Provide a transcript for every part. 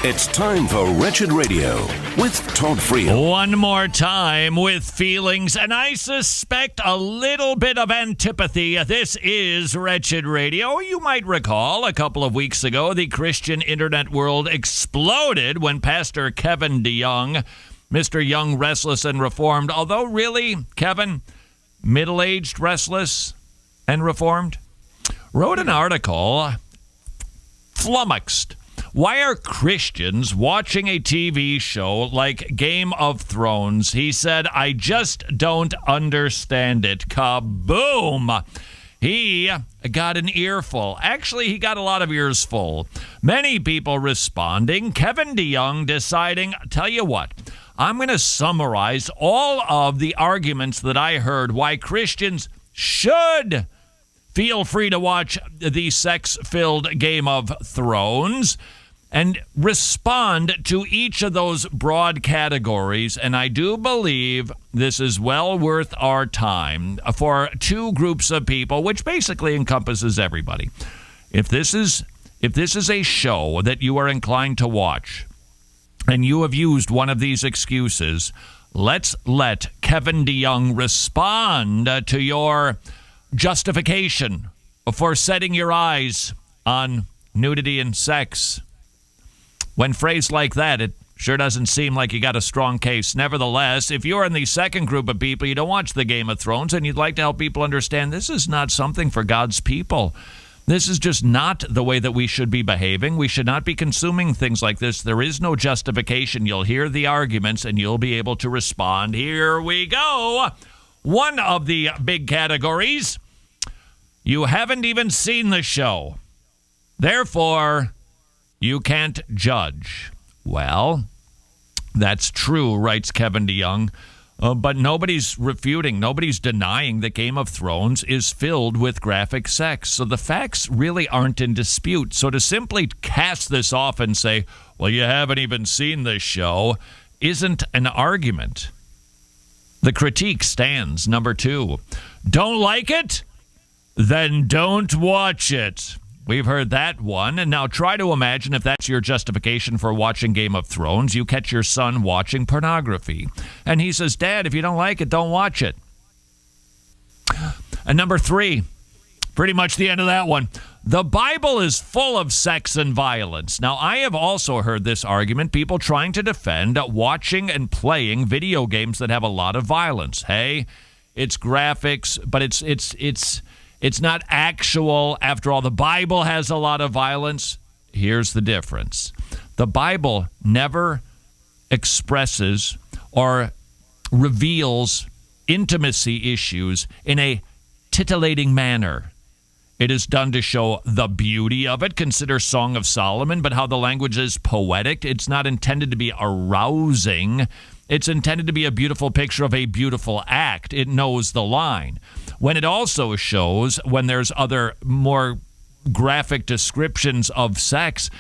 It's time for Wretched Radio with Todd Friel. One more time with feelings, and I suspect a little bit of antipathy. This is Wretched Radio. You might recall a couple of weeks ago, the Christian internet world exploded when Pastor Kevin DeYoung, Mr. Young, Restless and Reformed, although really, Kevin, middle-aged, restless and reformed, wrote an article flummoxed. Why are Christians watching a TV show like Game of Thrones? He said, I just don't understand it. Kaboom! He got an earful. Actually, he got a lot of ears full. Many people responding. Kevin DeYoung deciding, tell you what, I'm going to summarize all of the arguments that I heard why Christians should feel free to watch the sex-filled Game of Thrones and respond to each of those broad categories. And I do believe this is well worth our time for two groups of people, which basically encompasses everybody. If this is a show that you are inclined to watch and you have used one of these excuses, let's let Kevin DeYoung respond to your justification for setting your eyes on nudity and sex. When phrased like that, it sure doesn't seem like you got a strong case. Nevertheless, if you're in the second group of people, you don't watch the Game of Thrones, and you'd like to help people understand this is not something for God's people. This is just not the way that we should be behaving. We should not be consuming things like this. There is no justification. You'll hear the arguments, and you'll be able to respond. Here we go. One of the big categories, you haven't even seen the show. Therefore, you can't judge. Well, that's true, writes Kevin DeYoung, but nobody's refuting, nobody's denying that Game of Thrones is filled with graphic sex. So the facts really aren't in dispute. So to simply cast this off and say, well, you haven't even seen this show, isn't an argument. The critique stands. Number two, don't like it? Then don't watch it. We've heard that one, and now try to imagine if that's your justification for watching Game of Thrones. You catch your son watching pornography, and he says, Dad, if you don't like it, don't watch it. And number three, pretty much the end of that one. The Bible is full of sex and violence. Now, I have also heard this argument, people trying to defend watching and playing video games that have a lot of violence. Hey, it's graphics, but it's not actual. After all, the Bible has a lot of violence. Here's the difference. The Bible never expresses or reveals intimacy issues in a titillating manner. It is done to show the beauty of it. Consider Song of Solomon, but how the language is poetic. It's not intended to be arousing. It's intended to be a beautiful picture of a beautiful act. It knows the line. When it also shows, when there's other more graphic descriptions of sex,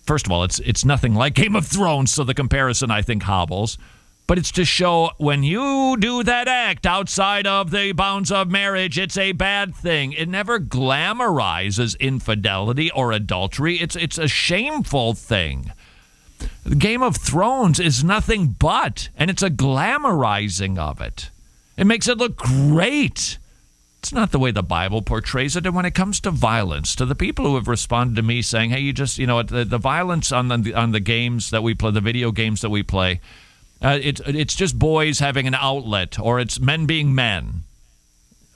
first of all, it's nothing like Game of Thrones, so the comparison, I think, hobbles. But it's to show when you do that act outside of the bounds of marriage, it's a bad thing. It never glamorizes infidelity or adultery. It's a shameful thing. Game of Thrones is nothing but, and it's a glamorizing of it. It makes it look great. It's not the way the Bible portrays it. And when it comes to violence, to the people who have responded to me saying, hey, the violence on the games that we play, the video games that we play, it's just boys having an outlet, or it's men being men.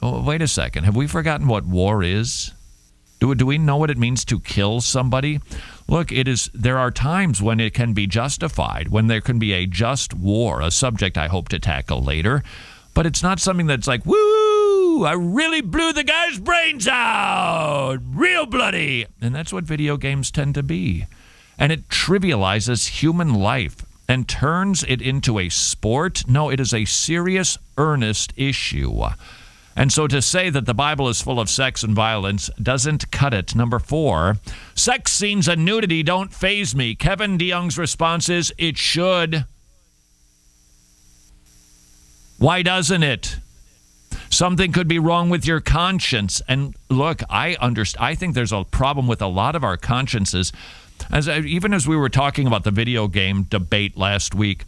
Oh, wait a second. Have we forgotten what war is? Do we know what it means to kill somebody? Look, there are times when it can be justified, when there can be a just war, a subject I hope to tackle later. But it's not something that's like, woo, I really blew the guy's brains out, real bloody. And that's what video games tend to be. And it trivializes human life and turns it into a sport. No, it is a serious, earnest issue. And so to say that the Bible is full of sex and violence doesn't cut it. Number 4, sex scenes and nudity don't faze me. Kevin DeYoung's response is, it should. Why doesn't it? Something could be wrong with your conscience. And look, I think there's a problem with a lot of our consciences. Even as we were talking about the video game debate last week,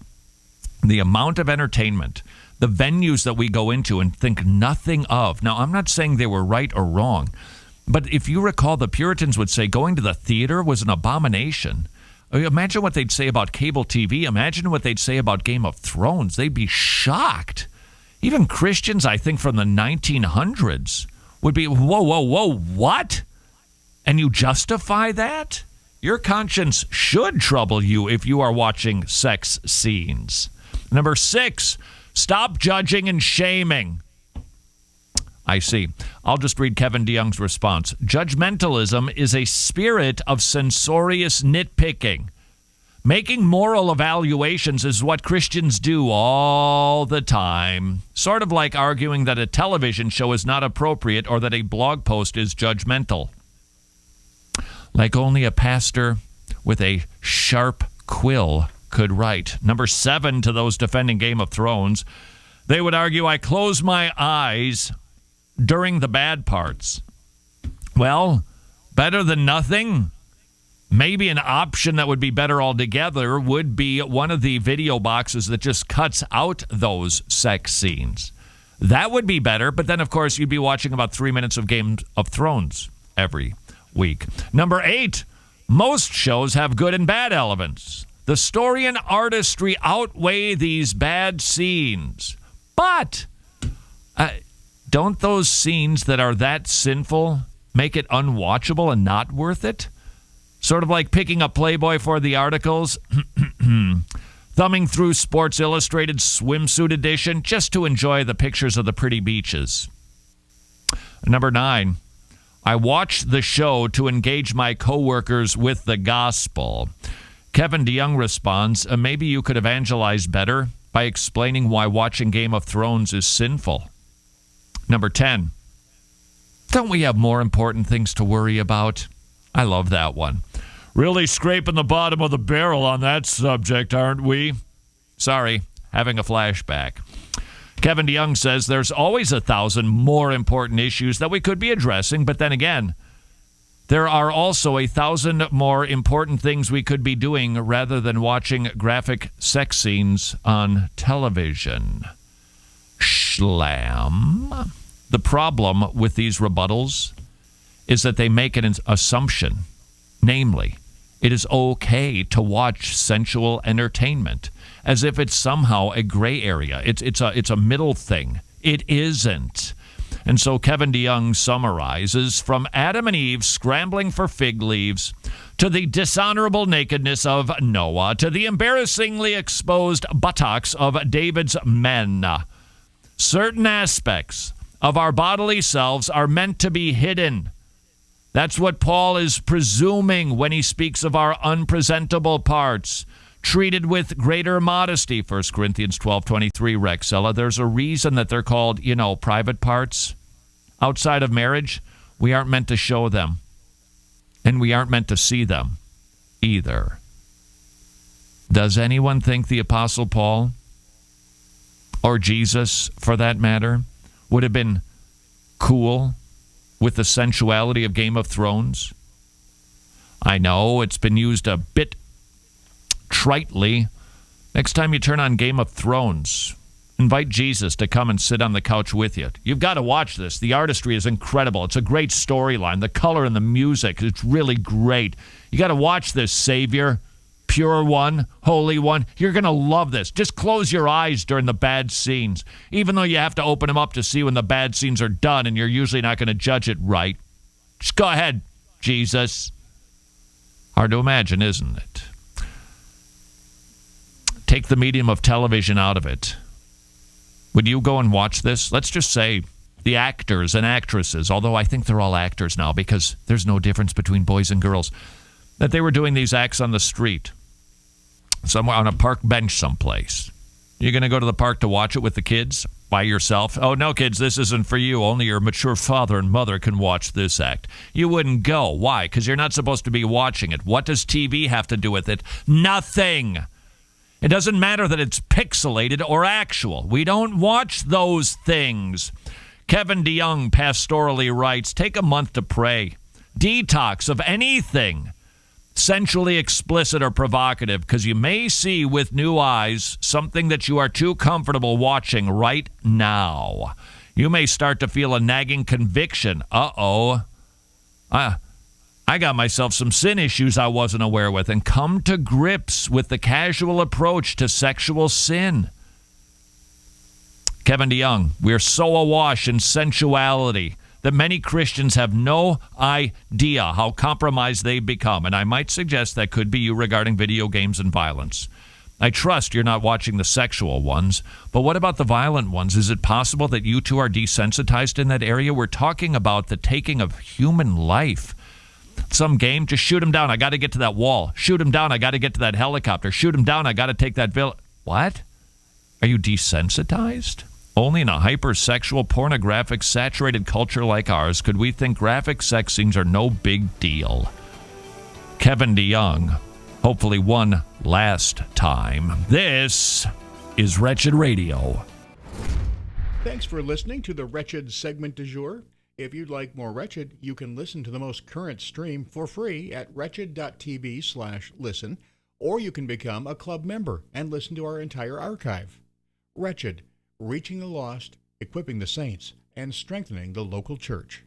the amount of entertainment, the venues that we go into and think nothing of. Now, I'm not saying they were right or wrong, but if you recall, the Puritans would say going to the theater was an abomination. Imagine what they'd say about cable TV. Imagine what they'd say about Game of Thrones. They'd be shocked. Even Christians, I think, from the 1900s would be, whoa, what? And you justify that? Your conscience should trouble you if you are watching sex scenes. Number 6, stop judging and shaming. I see. I'll just read Kevin DeYoung's response. Judgmentalism is a spirit of censorious nitpicking. Making moral evaluations is what Christians do all the time. Sort of like arguing that a television show is not appropriate or that a blog post is judgmental. Like only a pastor with a sharp quill could write. Number 7, to those defending Game of Thrones, they would argue, I close my eyes during the bad parts. Well, better than nothing. Maybe an option that would be better altogether would be one of the video boxes that just cuts out those sex scenes. That would be better, but then, of course, you'd be watching about 3 minutes of Game of Thrones every week. Number 8, most shows have good and bad elements. The story and artistry outweigh these bad scenes. But don't those scenes that are that sinful make it unwatchable and not worth it? Sort of like picking up Playboy for the articles, thumbing through Sports Illustrated swimsuit edition just to enjoy the pictures of the pretty beaches. Number 9, I watched the show to engage my coworkers with the gospel. Kevin DeYoung responds, maybe you could evangelize better by explaining why watching Game of Thrones is sinful. Number 10, don't we have more important things to worry about? I love that one. Really scraping the bottom of the barrel on that subject, aren't we? Sorry, having a flashback. Kevin DeYoung says there's always 1,000 more important issues that we could be addressing, but then again, there are also 1,000 more important things we could be doing rather than watching graphic sex scenes on television. Schlam. The problem with these rebuttals is that they make an assumption, namely, it is okay to watch sensual entertainment, as if it's somehow a gray area. It's a middle thing. It isn't. And so Kevin DeYoung summarizes, from Adam and Eve scrambling for fig leaves, to the dishonorable nakedness of Noah, to the embarrassingly exposed buttocks of David's men. Certain aspects of our bodily selves are meant to be hidden. That's what Paul is presuming when he speaks of our unpresentable parts, treated with greater modesty. 1 Corinthians 12:23, Rexella. There's a reason that they're called, private parts. Outside of marriage, we aren't meant to show them. And we aren't meant to see them either. Does anyone think the Apostle Paul, or Jesus for that matter, would have been cool with the sensuality of Game of Thrones? I know it's been used a bit tritely. Next time you turn on Game of Thrones, invite Jesus to come and sit on the couch with you. You've got to watch this. The artistry is incredible. It's a great storyline. The color and the music, it's really great. You got to watch this, Savior. Pure one, holy one. You're going to love this. Just close your eyes during the bad scenes, even though you have to open them up to see when the bad scenes are done, and you're usually not going to judge it right. Just go ahead, Jesus. Hard to imagine, isn't it? Take the medium of television out of it. Would you go and watch this? Let's just say the actors and actresses, although I think they're all actors now because there's no difference between boys and girls, that they were doing these acts on the street, somewhere on a park bench someplace. You're going to go to the park to watch it with the kids by yourself? Oh, no, kids, this isn't for you. Only your mature father and mother can watch this act. You wouldn't go. Why? Because you're not supposed to be watching it. What does TV have to do with it? Nothing. It doesn't matter that it's pixelated or actual. We don't watch those things. Kevin DeYoung pastorally writes, take a month to pray. Detox of anything sensually explicit or provocative, because you may see with new eyes something that you are too comfortable watching right now. You may start to feel a nagging conviction. I got myself some sin issues I wasn't aware with, and come to grips with the casual approach to sexual sin. Kevin DeYoung, we're so awash in sensuality that many Christians have no idea how compromised they've become. And I might suggest that could be you regarding video games and violence. I trust you're not watching the sexual ones, but what about the violent ones? Is it possible that you too are desensitized in that area? We're talking about the taking of human life. Some game, just shoot him down. I got to get to that wall. Shoot him down. I got to get to that helicopter. Shoot him down. I got to take that village. What? Are you desensitized? Only in a hypersexual, pornographic, saturated culture like ours could we think graphic sex scenes are no big deal. Kevin DeYoung, hopefully one last time. This is Wretched Radio. Thanks for listening to the Wretched segment du jour. If you'd like more Wretched, you can listen to the most current stream for free at wretched.tv/listen, or you can become a club member and listen to our entire archive. Wretched, reaching the lost, equipping the saints, and strengthening the local church.